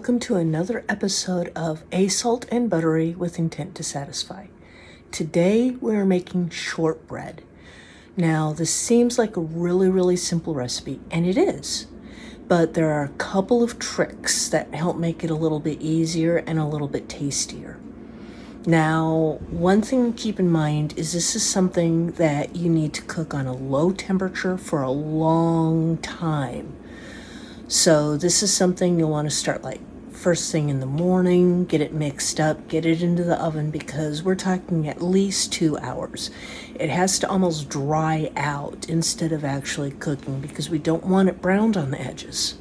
welcome to another episode of A Salt and Buttery with Intent to Satisfy. Today we're making shortbread. Now this seems like a really simple recipe, and it is, but there are a couple of tricks that help make it a little bit easier and a little bit tastier. Now, one thing to keep in mind is this is something that you need to cook on a low temperature for a long time. So this is something you'll want to start like first thing in the morning, get it mixed up, get it into the oven, because we're talking at least 2 hours. It has to almost dry out instead of actually cooking because we don't want it browned on the edges.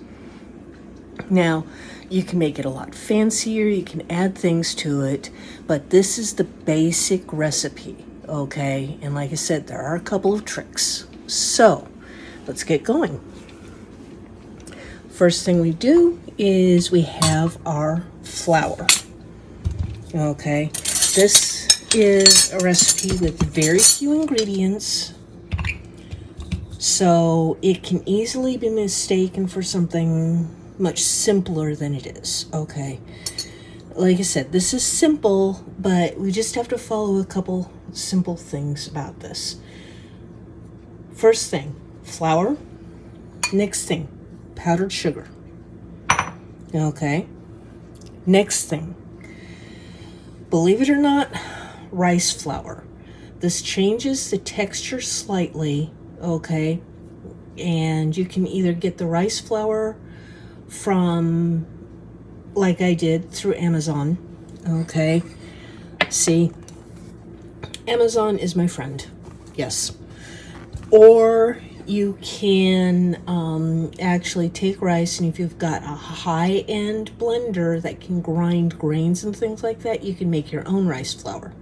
Now, you can make it a lot fancier, you can add things to it, but this is the basic recipe, okay? And like I said, there are a couple of tricks. So, let's get going. First thing we do is we have our flour. Okay, this is a recipe with very few ingredients, so it can easily be mistaken for something much simpler than it is. Okay, like I said, this is simple, but we just have to follow a couple simple things about this. First thing, flour. Next thing, powdered sugar. Okay. Next thing, believe it or not, rice flour. This changes the texture slightly, okay? And you can either get the rice flour from, like I did, through Amazon, okay? See, Amazon is my friend, yes. Or you can actually take rice, and if you've got a high-end blender that can grind grains and things like that, you can make your own rice flour.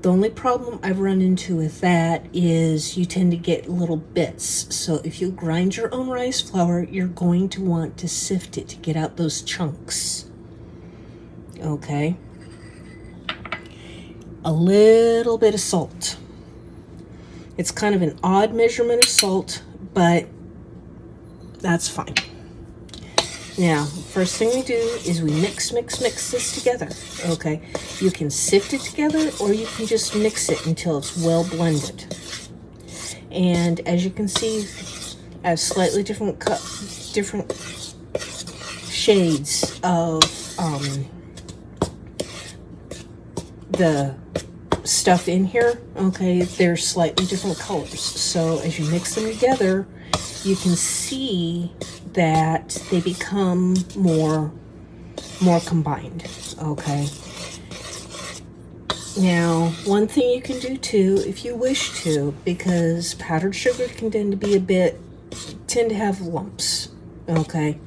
The only problem I've run into with that is you tend to get little bits. So if you grind your own rice flour, you're going to want to sift it to get out those chunks. Okay. A little bit of salt. It's kind of an odd measurement of salt, but that's fine. Now, first thing we do is we mix this together, okay? You can sift it together, or you can just mix it until it's well blended. And as you can see, I have slightly different shades of the stuff in here, okay? They're slightly different colors. So as you mix them together, you can see that they become more combined, okay? Now, one thing you can do too, if you wish to, because powdered sugar can tend to have lumps, okay?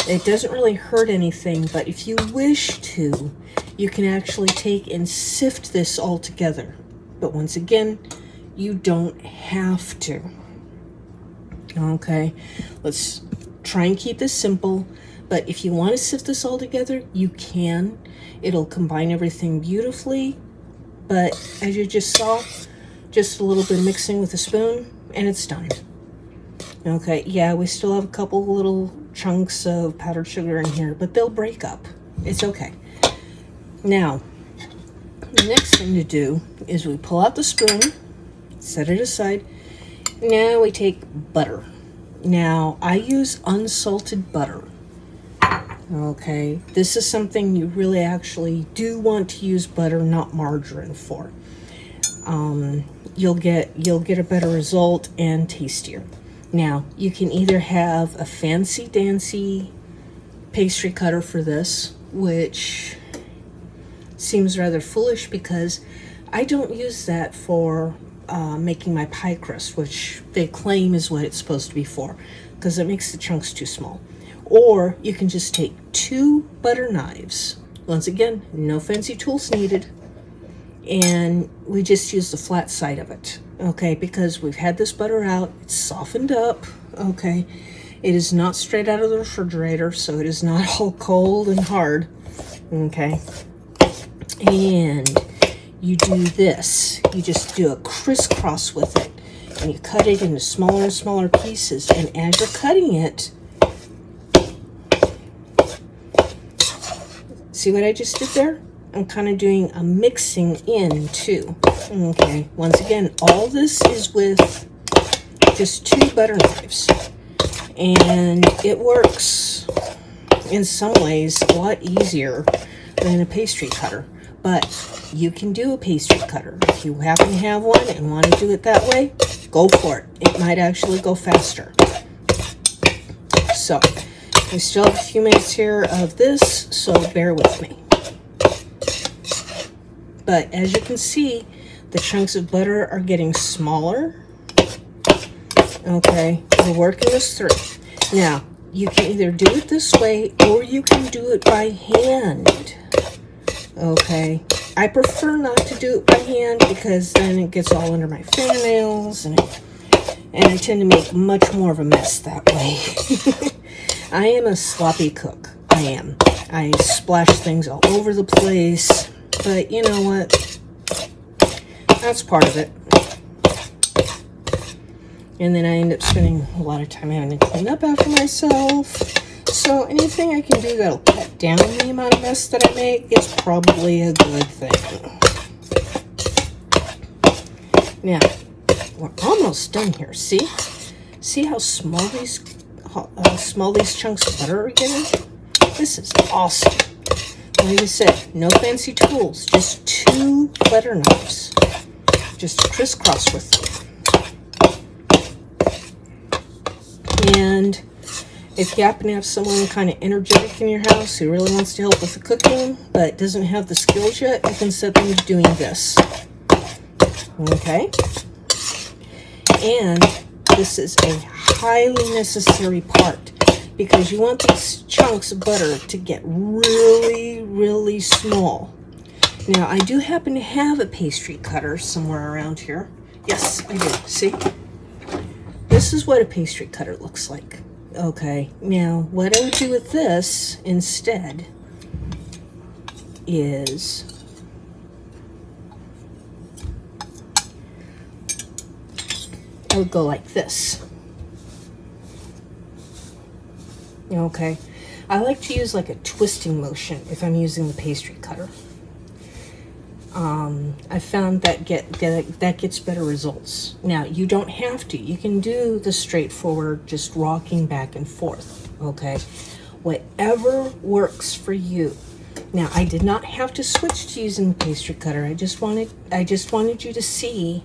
It doesn't really hurt anything, but if you wish to, you can actually take and sift this all together. But once again, you don't have to. Okay, let's try and keep this simple. But if you want to sift this all together, you can. It'll combine everything beautifully. But as you just saw, just a little bit of mixing with a spoon, and it's done. Okay, yeah, we still have a couple little chunks of powdered sugar in here, but they'll break up. It's okay. Now, the next thing to do is we pull out the spoon, set it aside. Now we take butter. Now, I use unsalted butter. Okay, this is something you really actually do want to use butter, not margarine for. You'll get a better result and tastier. Now, you can either have a fancy-dancy pastry cutter for this, which seems rather foolish because I don't use that for making my pie crust, which they claim is what it's supposed to be for, because it makes the chunks too small. Or you can just take 2 butter knives. Once again, no fancy tools needed. And we just use the flat side of it, okay? Because we've had this butter out, it's softened up, okay? It is not straight out of the refrigerator, so it is not all cold and hard, okay? And you do this. You just do a crisscross with it, and you cut it into smaller and smaller pieces. And as you're cutting it, See what I just did there? I'm kind of doing a mixing in too. Okay, once again, all this is with just 2 butter knives. And it works in some ways a lot easier than a pastry cutter. But you can do a pastry cutter. If you happen to have one and want to do it that way, go for it. It might actually go faster. So, we still have a few minutes here of this, so bear with me. But as you can see, the chunks of butter are getting smaller. Okay, we're working this through. Now, you can either do it this way or you can do it by hand. Okay, I prefer not to do it by hand because then it gets all under my fingernails and I tend to make much more of a mess that way. I am a sloppy cook. I am. I splash things all over the place, but you know what? That's part of it. And then I end up spending a lot of time having to clean up after myself. So anything I can do that'll cut down the amount of mess that I make is probably a good thing. Now, we're almost done here. See? See how small these chunks of butter are getting? This is awesome. Like I said, no fancy tools, just 2 butter knives. Just crisscross with them. And if you happen to have someone kind of energetic in your house who really wants to help with the cooking but doesn't have the skills yet, you can set them to doing this. Okay? And this is a highly necessary part because you want these chunks of butter to get really, really small. Now, I do happen to have a pastry cutter somewhere around here. Yes, I do. See? This is what a pastry cutter looks like. Okay, now what I would do with this instead is I would go like this. Okay, I like to use like a twisting motion if I'm using the pastry cutter. I found that gets better results. Now, you don't have to. You can do the straightforward, just rocking back and forth, okay? Whatever works for you. Now, I did not have to switch to using the pastry cutter. I just wanted you to see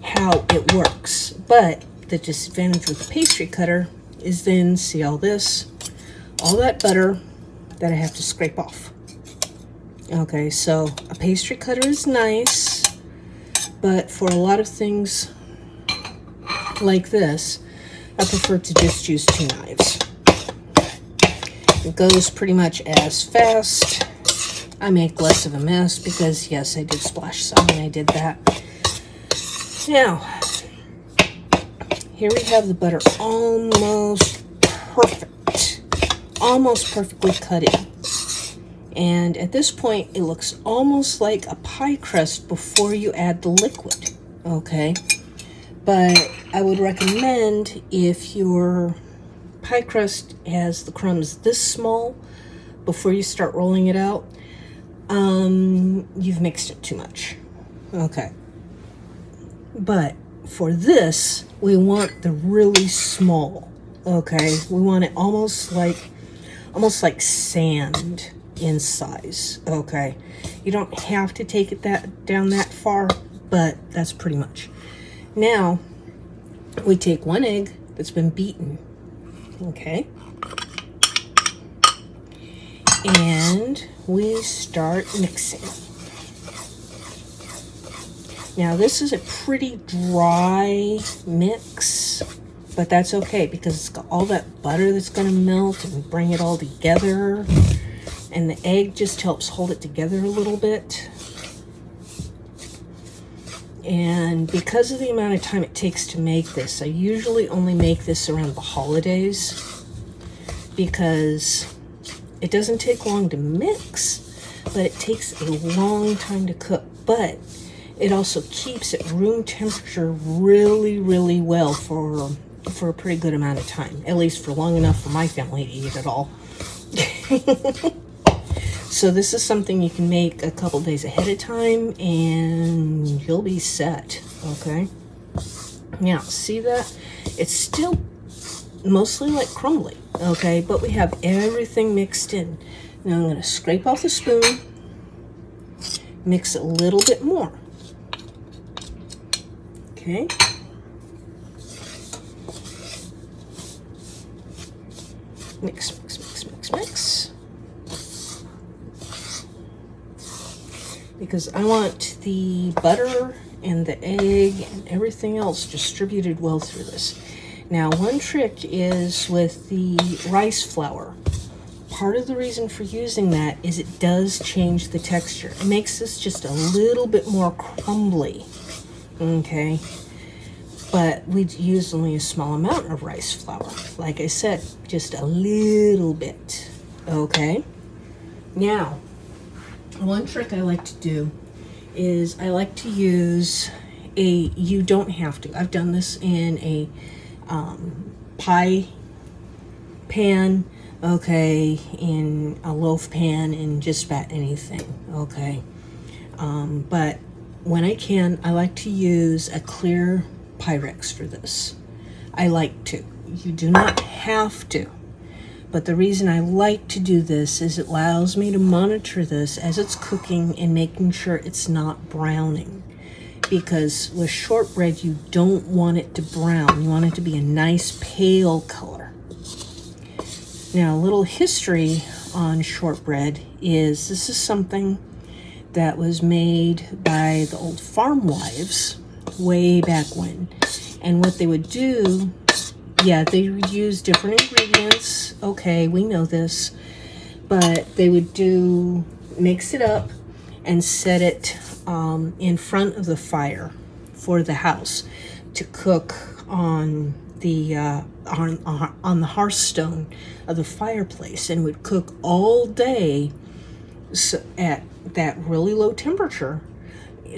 how it works. But the disadvantage with the pastry cutter is then, see all this? All that butter that I have to scrape off. Okay, so a pastry cutter is nice, but for a lot of things like this, I prefer to just use 2 knives. It goes pretty much as fast. I make less of a mess because, yes, I did splash some when I did that. Now, here we have the butter almost perfect, almost perfectly cut in. And at this point, it looks almost like a pie crust before you add the liquid, okay? But I would recommend if your pie crust has the crumbs this small, before you start rolling it out, you've mixed it too much, okay? But for this, we want the really small, okay? We want it almost like sand in size, okay? You don't have to take it down that far, but that's pretty much. Now, we take 1 egg that's been beaten, okay? And we start mixing. Now, this is a pretty dry mix, but that's okay because it's got all that butter that's going to melt and bring it all together. And the egg just helps hold it together a little bit. And because of the amount of time it takes to make this, I usually only make this around the holidays because it doesn't take long to mix, but it takes a long time to cook. But it also keeps at room temperature really, really well for a pretty good amount of time, at least for long enough for my family to eat it all. So this is something you can make a couple days ahead of time and you'll be set, okay? Now, see that? It's still mostly like crumbly, okay? But we have everything mixed in. Now I'm going to scrape off the spoon, mix a little bit more, okay? Mix, mix, mix, mix, mix. Because I want the butter and the egg and everything else distributed well through this. Now, one trick is with the rice flour. Part of the reason for using that is it does change the texture. It makes this just a little bit more crumbly, okay? But we use only a small amount of rice flour. Like I said, just a little bit, okay? Now, one trick I like to do is I like to use you don't have to. I've done this in a pie pan, okay, in a loaf pan, in just about anything, okay? But when I can, I like to use a clear Pyrex for this. I like to. You do not have to. But the reason I like to do this is it allows me to monitor this as it's cooking and making sure it's not browning. Because with shortbread, you don't want it to brown. You want it to be a nice pale color. Now, a little history on shortbread is this is something that was made by the old farm wives way back when. And what they would do, yeah, they would use different ingredients. Okay, we know this. But they would mix it up and set it in front of the fire for the house to cook on the on the hearthstone of the fireplace, and would cook all day at that really low temperature,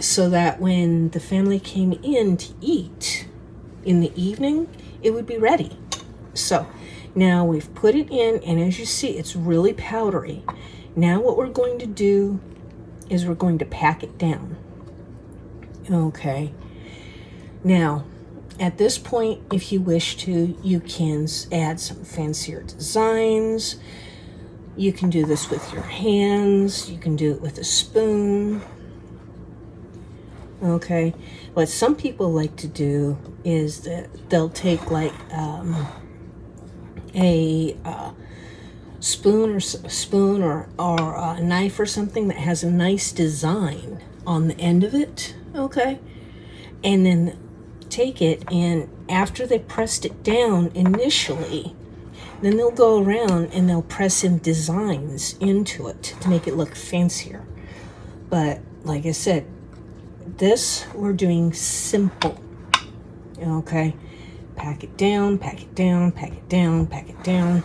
so that when the family came in to eat in the evening, it would be ready. So now we've put it in, and as you see, it's really powdery. Now what we're going to do is we're going to pack it down. Okay. Now, at this point, if you wish to, you can add some fancier designs. You can do this with your hands. You can do it with a spoon. Okay. What some people like to do is that they'll take like a spoon or a knife or something that has a nice design on the end of it, okay? And then take it, and after they pressed it down initially, then they'll go around and they'll press in designs into it to make it look fancier. But like I said, this we're doing simple, okay? Pack it down, pack it down, pack it down, pack it down.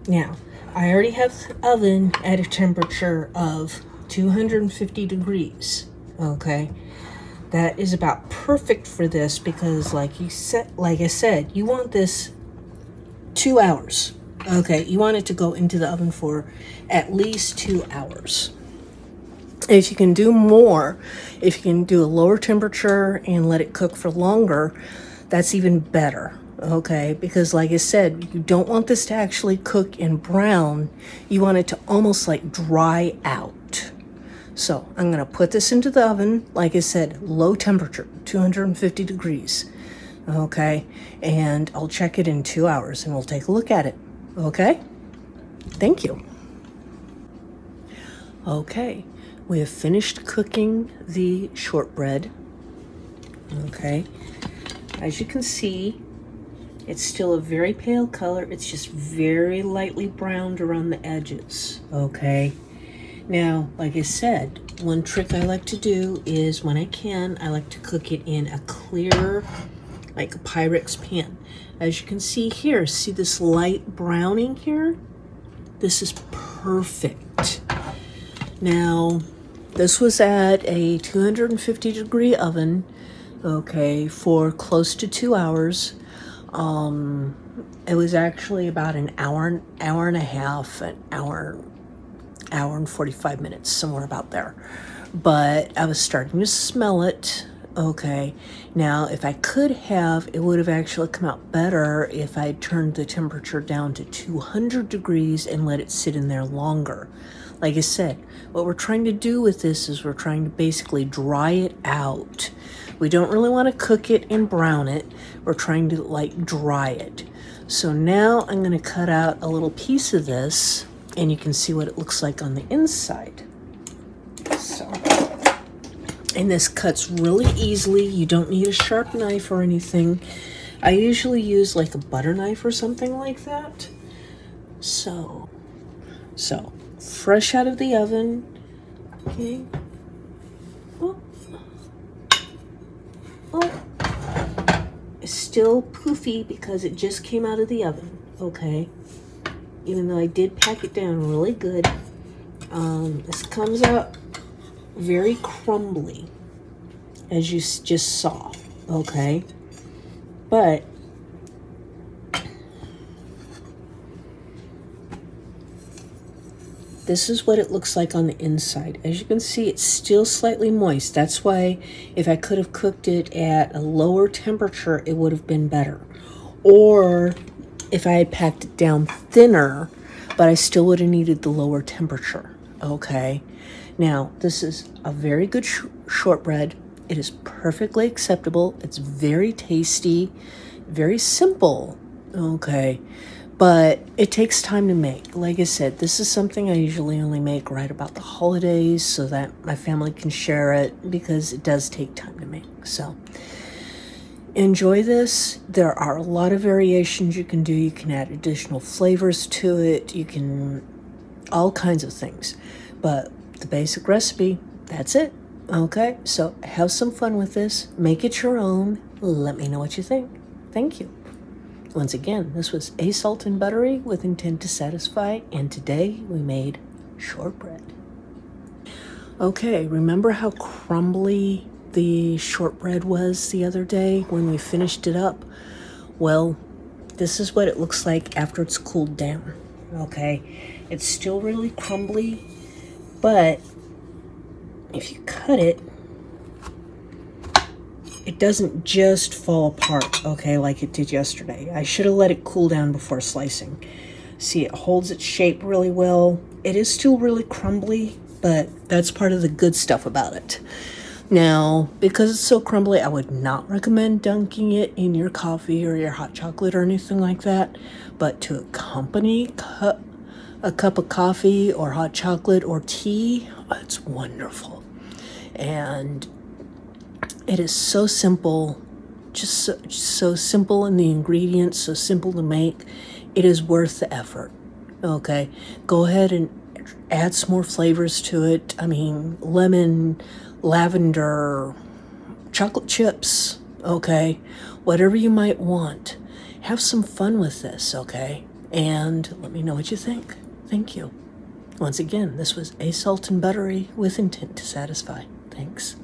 Now, I already have the oven at a temperature of 250 degrees, okay? That is about perfect for this because like I said, you want this 2 hours, okay? You want it to go into the oven for at least 2 hours. If you can do more, if you can do a lower temperature and let it cook for longer, that's even better. Okay, because like I said, you don't want this to actually cook and brown. You want it to almost like dry out. So I'm going to put this into the oven, like I said, low temperature, 250 degrees. Okay, and I'll check it in 2 hours and we'll take a look at it. Okay, thank you. Okay, we have finished cooking the shortbread. Okay, as you can see, it's still a very pale color. It's just very lightly browned around the edges, okay? Now, like I said, one trick I like to do is when I can, I like to cook it in a clear, like a Pyrex pan. As you can see here, see this light browning here? This is perfect. Now, this was at a 250 degree oven, okay, for close to 2 hours. It was actually about an hour and a half, an hour and 45 minutes, somewhere about there. But I was starting to smell it. Okay, now if I could have, it would have actually come out better if I turned the temperature down to 200 degrees and let it sit in there longer. Like I said, what we're trying to do with this is we're trying to basically dry it out. We don't really want to cook it and brown it. We're trying to like dry it. So now I'm going to cut out a little piece of this, and you can see what it looks like on the inside. So, and this cuts really easily. You don't need a sharp knife or anything. I usually use like a butter knife or something like that. So fresh out of the oven. Okay. Oh, it's still poofy because it just came out of the oven. Okay. Even though I did pack it down really good. This comes out very crumbly, as you just saw, okay? But this is what it looks like on the inside. As you can see, it's still slightly moist. That's why if I could have cooked it at a lower temperature, it would have been better. Or if I had packed it down thinner, but I still would have needed the lower temperature, okay? Now, this is a very good shortbread. It is perfectly acceptable. It's very tasty, very simple, okay? But it takes time to make. Like I said, this is something I usually only make right about the holidays so that my family can share it, because it does take time to make. So enjoy this. There are a lot of variations you can do. You can add additional flavors to it. You can, all kinds of things. But the basic recipe, that's it. Okay, so have some fun with this. Make it your own. Let me know what you think. Thank you. Once again, this was A Salt and Buttery with intent to satisfy, and today we made shortbread. Okay, remember how crumbly the shortbread was the other day when we finished it up? Well, this is what it looks like after it's cooled down. Okay, it's still really crumbly, but if you cut it, it doesn't just fall apart, okay, like it did yesterday. I should have let it cool down before slicing. See, it holds its shape really well. It is still really crumbly, but that's part of the good stuff about it. Now, because it's so crumbly, I would not recommend dunking it in your coffee or your hot chocolate or anything like that. But to accompany a cup of coffee or hot chocolate or tea, it's wonderful. And it is so simple, just so simple in the ingredients, so simple to make. It is worth the effort, okay? Go ahead and add some more flavors to it. I mean, lemon, lavender, chocolate chips, okay? Whatever you might want. Have some fun with this, okay? And let me know what you think. Thank you. Once again, this was A Salt and Buttery with intent to satisfy. Thanks.